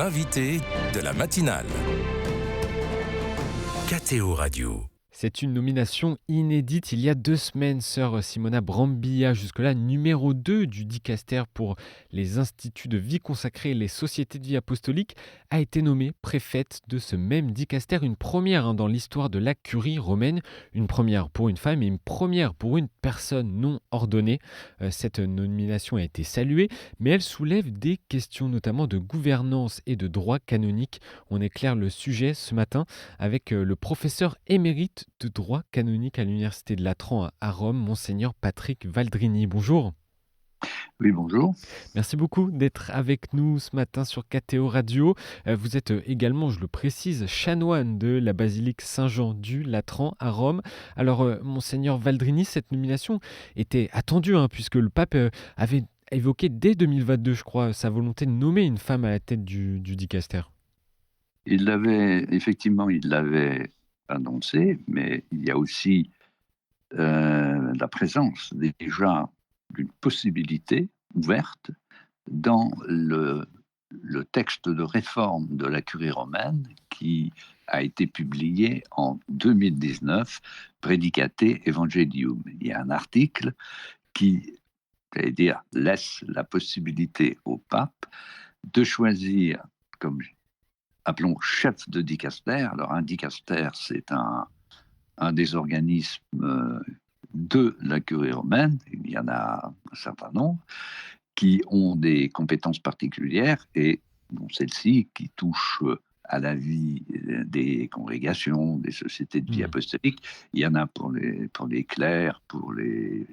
l'invité de la matinale. KTO Radio. C'est une nomination inédite. Il y a 2 semaines, sœur Simona Brambilla, jusque-là numéro 2 du dicaster pour les instituts de vie consacrés et les sociétés de vie apostolique, a été nommée préfète de ce même dicaster. Une première dans l'histoire de la curie romaine, une première pour une femme et une première pour une personne non ordonnée. Cette nomination a été saluée, mais elle soulève des questions notamment de gouvernance et de droit canonique. On éclaire le sujet ce matin avec le professeur émérite de droit canonique à l'Université de Latran à Rome, Monseigneur Patrick Valdrini. Bonjour. Oui, bonjour. Merci beaucoup d'être avec nous ce matin sur KTO Radio. Vous êtes également, je le précise, chanoine de la basilique Saint-Jean du Latran à Rome. Alors, Monseigneur Valdrini, cette nomination était attendue, puisque le pape avait évoqué dès 2022, je crois, sa volonté de nommer une femme à la tête du dicaster. Il l'avait annoncé, mais il y a aussi la présence déjà d'une possibilité ouverte dans le texte de réforme de la curie romaine qui a été publié en 2019, Predicate Evangelium. Il y a un article qui, laisse la possibilité au pape de choisir comme, appelons, chef de dicaster. Alors un dicaster, c'est un des organismes de la curie romaine, il y en a un certain nombre, qui ont des compétences particulières et dont celles-ci qui touchent à la vie des congrégations, des sociétés de vie apostolique. Il y en a pour les clercs, pour les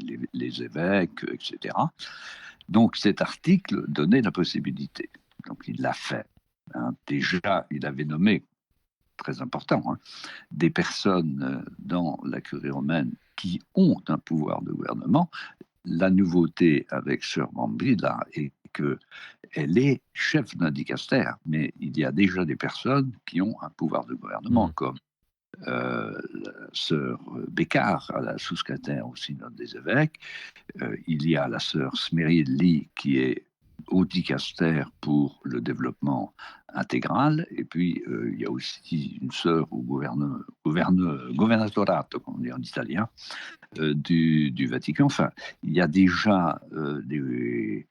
évêques, etc. Donc cet article donnait la possibilité. Donc il l'a fait. Déjà, il avait nommé, très important, des personnes dans la curie romaine qui ont un pouvoir de gouvernement. La nouveauté avec sœur Brambilla est qu'elle est chef d'un dicaster, mais il y a déjà des personnes qui ont un pouvoir de gouvernement, comme la sœur Bécard, à la sous-secrétaire au synode des évêques. Il y a la sœur Smerilli qui est au dicaster pour le développement intégral, et puis il y a aussi une sœur au governatorato, comme on dit en italien, du Vatican. Enfin, il y a déjà des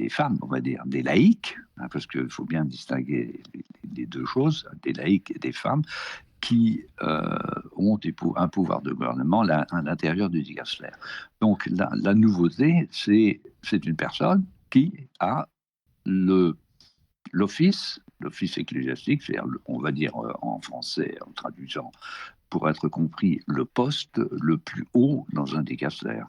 femmes, on va dire, des laïcs, parce qu'il faut bien distinguer les deux choses, des laïcs et des femmes, qui ont un pouvoir de gouvernement à l'intérieur du dicaster. Donc la nouveauté, c'est une personne qui a l'office ecclésiastique, c'est-à-dire, on va dire en français, en traduisant, pour être compris, le poste le plus haut dans un dicaster.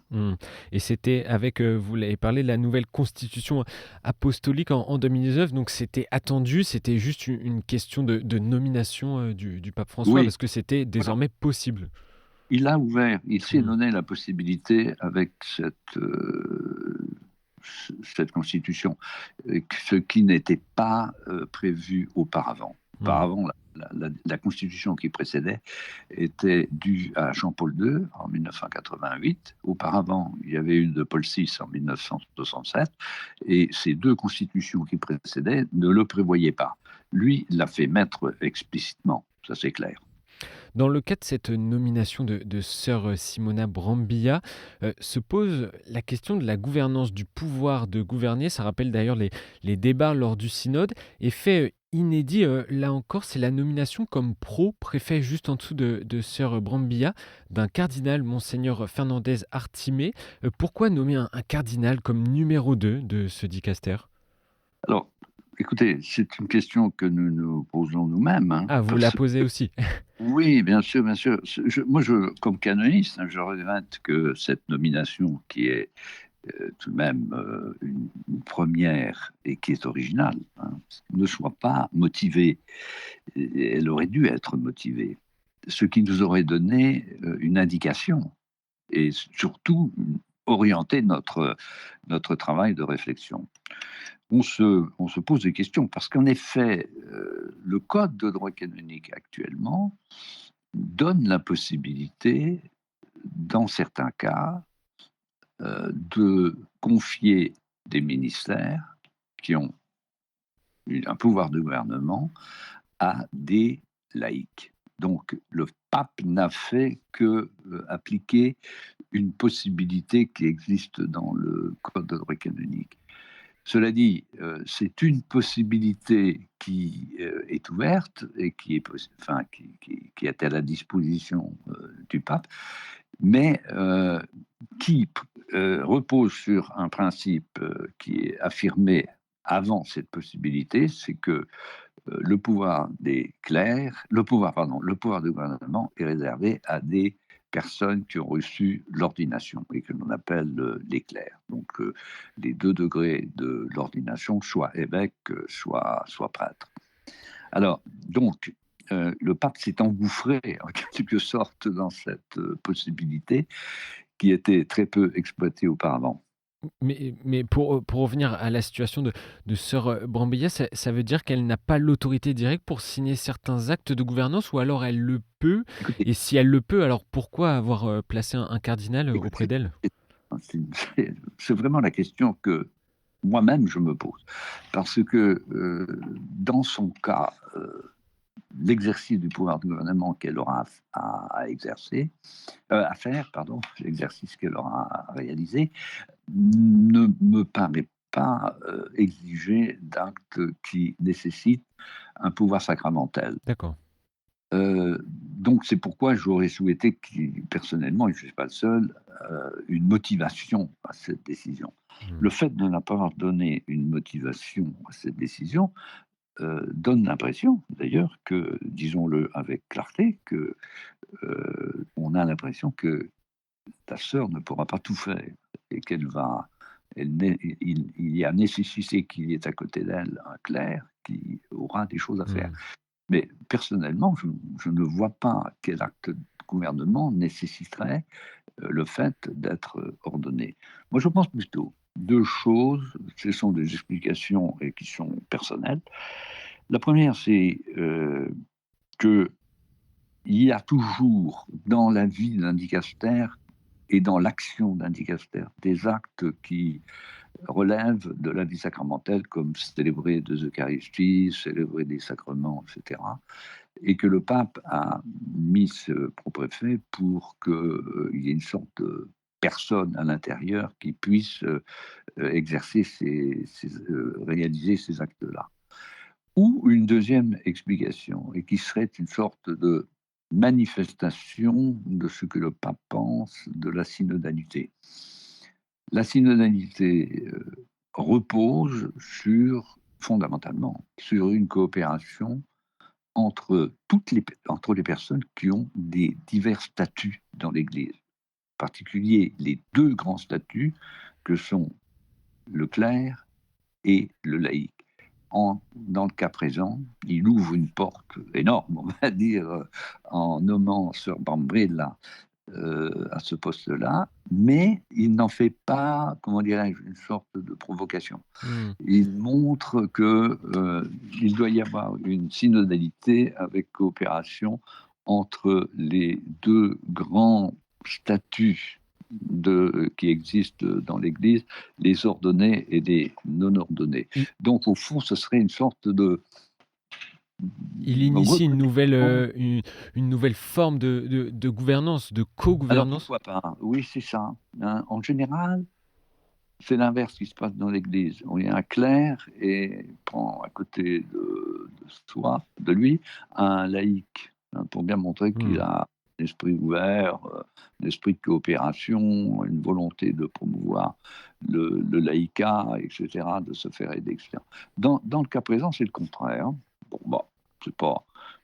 Et c'était avec, vous l'avez parlé, la nouvelle constitution apostolique en 2019, donc c'était attendu, c'était juste une question de nomination du pape François, Oui. parce que c'était désormais possible. Il a ouvert, il s'est donné la possibilité avec cette constitution, ce qui n'était pas prévu auparavant. Auparavant, la constitution qui précédait était due à Jean-Paul II en 1988. Auparavant, il y avait une de Paul VI en 1967. Et ces deux constitutions qui précédaient ne le prévoyaient pas. Lui l'a fait mettre explicitement, ça c'est clair. Dans le cas de cette nomination de sœur Simona Brambilla, se pose la question de la gouvernance, du pouvoir de gouverner. Ça rappelle d'ailleurs les débats lors du synode. Et fait inédit, là encore, c'est la nomination comme pro-préfet juste en dessous de sœur Brambilla, d'un cardinal, Monseigneur Fernandez Artimé. Pourquoi nommer un cardinal comme numéro 2 de ce dicaster ? Alors, écoutez, c'est une question que nous nous posons nous-mêmes. Ah, vous la posez aussi. Oui, bien sûr, bien sûr. Moi, comme canoniste, je regrette que cette nomination, qui est tout de même une première et qui est originale, ne soit pas motivée. Elle aurait dû être motivée. Ce qui nous aurait donné une indication et surtout orienter notre travail de réflexion. On se pose des questions parce qu'en effet, le code de droit canonique actuellement donne la possibilité, dans certains cas, de confier des ministères qui ont un pouvoir de gouvernement à des laïcs. Donc le pape n'a fait que appliquer une possibilité qui existe dans le code de droit canonique. Cela dit, c'est une possibilité qui est ouverte et qui est à la disposition du pape, mais qui repose sur un principe qui est affirmé avant cette possibilité, c'est que le pouvoir des clercs, le pouvoir de gouvernement est réservé à des personnes qui ont reçu l'ordination et que l'on appelle les clercs. Donc les 2 degrés de l'ordination, soit évêque, soit prêtre. Alors, donc, le pape s'est engouffré en quelque sorte dans cette possibilité qui était très peu exploitée auparavant. Mais pour revenir à la situation de sœur Brambilla, ça veut dire qu'elle n'a pas l'autorité directe pour signer certains actes de gouvernance ou alors elle le peut? Écoutez, Et si elle le peut, alors pourquoi avoir placé un cardinal auprès écoutez, d'elle? c'est vraiment la question que moi-même je me pose. Parce que dans son cas, l'exercice du pouvoir du gouvernement qu'elle aura à exercer, à faire, pardon, l'exercice qu'elle aura à réaliser, ne me paraît pas exiger d'actes qui nécessitent un pouvoir sacramentel. D'accord. Donc c'est pourquoi j'aurais souhaité, personnellement, et je ne suis pas le seul, une motivation à cette décision. Mmh. Le fait de ne pas avoir donné une motivation à cette décision donne l'impression, d'ailleurs, que, disons-le avec clarté, que on a l'impression que ta sœur ne pourra pas tout faire et qu'elle va. Il y a nécessité qu'il y ait à côté d'elle un clerc qui aura des choses à faire. Mmh. Mais personnellement, je ne vois pas quel acte de gouvernement nécessiterait le fait d'être ordonné. Moi, je pense plutôt 2 choses, ce sont des explications et qui sont personnelles. La première, c'est qu'il y a toujours dans la vie d'un dicaster et dans l'action d'un dicaster des actes qui relèvent de la vie sacramentelle, comme célébrer 2 Eucharisties, célébrer des sacrements, etc. Et que le pape a mis ce propréfet pour qu'il y ait une sorte de personne à l'intérieur qui puisse exercer réaliser ces actes-là. Ou une deuxième explication, et qui serait une sorte de manifestation de ce que le pape pense de la synodalité. La synodalité repose fondamentalement sur une coopération entre les personnes qui ont des divers statuts dans l'Église. En particulier, les 2 grands statuts que sont le clerc et le laïc. Dans le cas présent, il ouvre une porte énorme, on va dire, en nommant Sœur Brambilla à ce poste-là, mais il n'en fait pas, comment dirais-je, une sorte de provocation. Mmh. Il montre qu'il doit y avoir une synodalité avec coopération entre les 2 grands statuts qui existent dans l'Église, les ordonnés et les non-ordonnés. Il Donc, au fond, ce serait une sorte de il initie reconnaissance. une nouvelle forme de gouvernance, de Alors, co-gouvernance? pourquoi pas? Oui, c'est ça. Hein. En général, c'est l'inverse qui se passe dans l'Église. On y a un clerc et prend à côté de lui, un laïc, hein, pour bien montrer qu'il Mmh. a un esprit ouvert, un esprit de coopération, une volonté de promouvoir le laïcat, etc., de se faire aider, etc. Dans le cas présent, c'est le contraire. Bon, bah,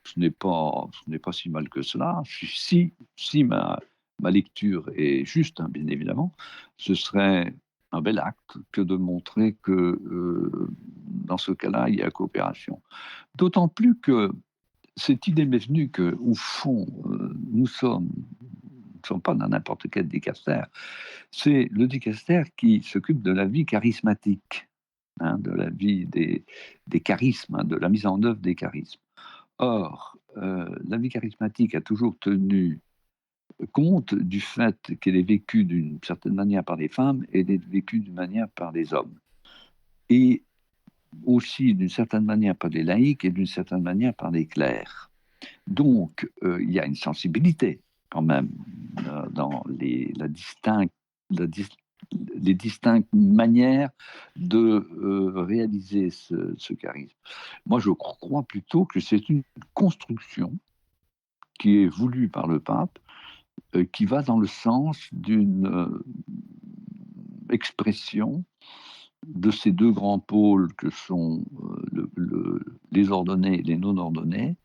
ce n'est pas si mal que cela. Si ma lecture est juste, hein, bien évidemment, ce serait un bel acte que de montrer que dans ce cas-là, il y a coopération. D'autant plus que cette idée m'est venue qu'au fond, nous ne sommes pas dans n'importe quel dicaster. C'est le dicaster qui s'occupe de la vie charismatique, hein, de la vie des charismes, hein, de la mise en œuvre des charismes. Or, la vie charismatique a toujours tenu compte du fait qu'elle est vécue d'une certaine manière par les femmes et elle est vécue d'une manière par les hommes. Et aussi d'une certaine manière par des laïcs et d'une certaine manière par des clercs. Donc, il y a une sensibilité quand même dans les distinctes manières de réaliser ce charisme. Moi, je crois plutôt que c'est une construction qui est voulue par le pape, qui va dans le sens d'une expression de ces deux grands pôles que sont les ordonnés et les non-ordonnés,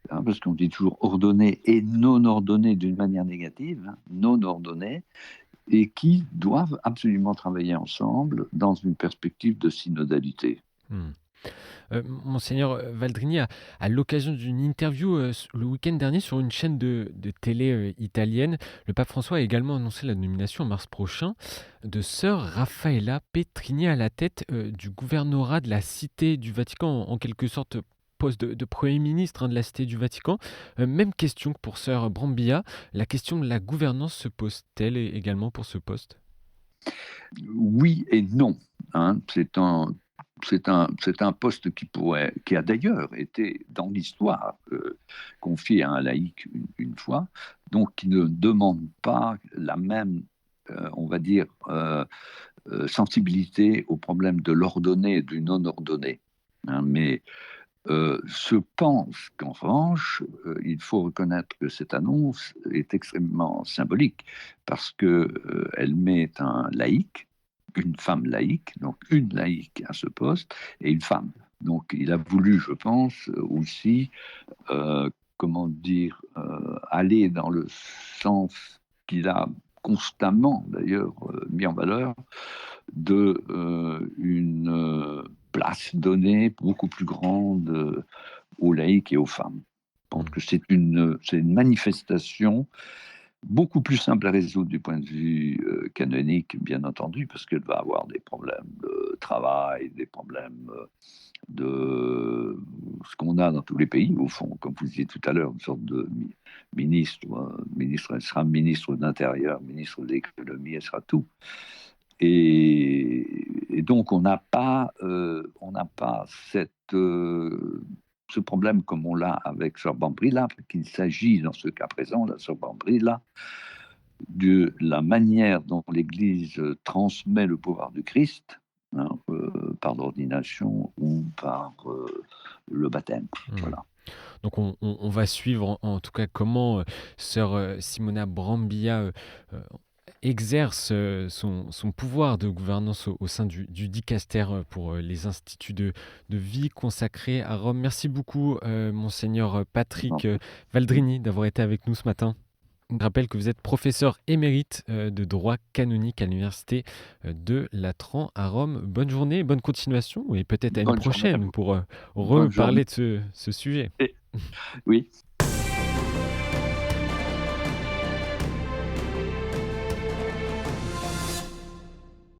parce qu'on dit toujours ordonnés et non-ordonnés d'une manière négative, non-ordonnés, et qui doivent absolument travailler ensemble dans une perspective de synodalité. Monseigneur Valdrini, à l'occasion d'une interview le week-end dernier sur une chaîne de télé italienne, le pape François a également annoncé la nomination en mars prochain de sœur Raffaella Petrini à la tête du gouvernorat de la Cité du Vatican, en quelque sorte poste de Premier ministre de la Cité du Vatican. Même question que pour sœur Brambilla, la question de la gouvernance se pose-t-elle également pour ce poste ? Oui et non. C'est un poste qui a d'ailleurs été dans l'histoire confié à un laïc une fois, donc qui ne demande pas la même, on va dire, sensibilité au problème de l'ordonné et du non-ordonné. Mais je pense qu'en revanche, il faut reconnaître que cette annonce est extrêmement symbolique parce qu'elle met un laïc, une femme laïque, donc une laïque à ce poste, et une femme. Donc il a voulu, je pense, aussi, aller dans le sens qu'il a constamment, d'ailleurs, mis en valeur, une place donnée beaucoup plus grande aux laïcs et aux femmes. Je pense que c'est une manifestation beaucoup plus simple à résoudre du point de vue canonique, bien entendu, parce qu'elle va avoir des problèmes de travail, des problèmes de ce qu'on a dans tous les pays, au fond, comme vous disiez tout à l'heure, une sorte de ministre, elle sera ministre de l'Intérieur, ministre de l'Économie, elle sera tout. Et donc, on n'a pas ce problème comme on l'a avec Sœur Brambilla, qu'il s'agit dans ce cas présent, la Sœur Brambilla, de la manière dont l'Église transmet le pouvoir du Christ, par l'ordination ou par le baptême. Voilà. Donc on va suivre en tout cas comment Sœur Simona Brambilla exerce son pouvoir de gouvernance au sein du dicaster pour les instituts de vie consacrés à Rome. Merci beaucoup, Monseigneur Patrick Valdrini, d'avoir été avec nous ce matin. Je rappelle que vous êtes professeur émérite de droit canonique à l'université de Latran à Rome. Bonne journée, bonne continuation et peut-être à une prochaine pour reparler de ce sujet. Oui.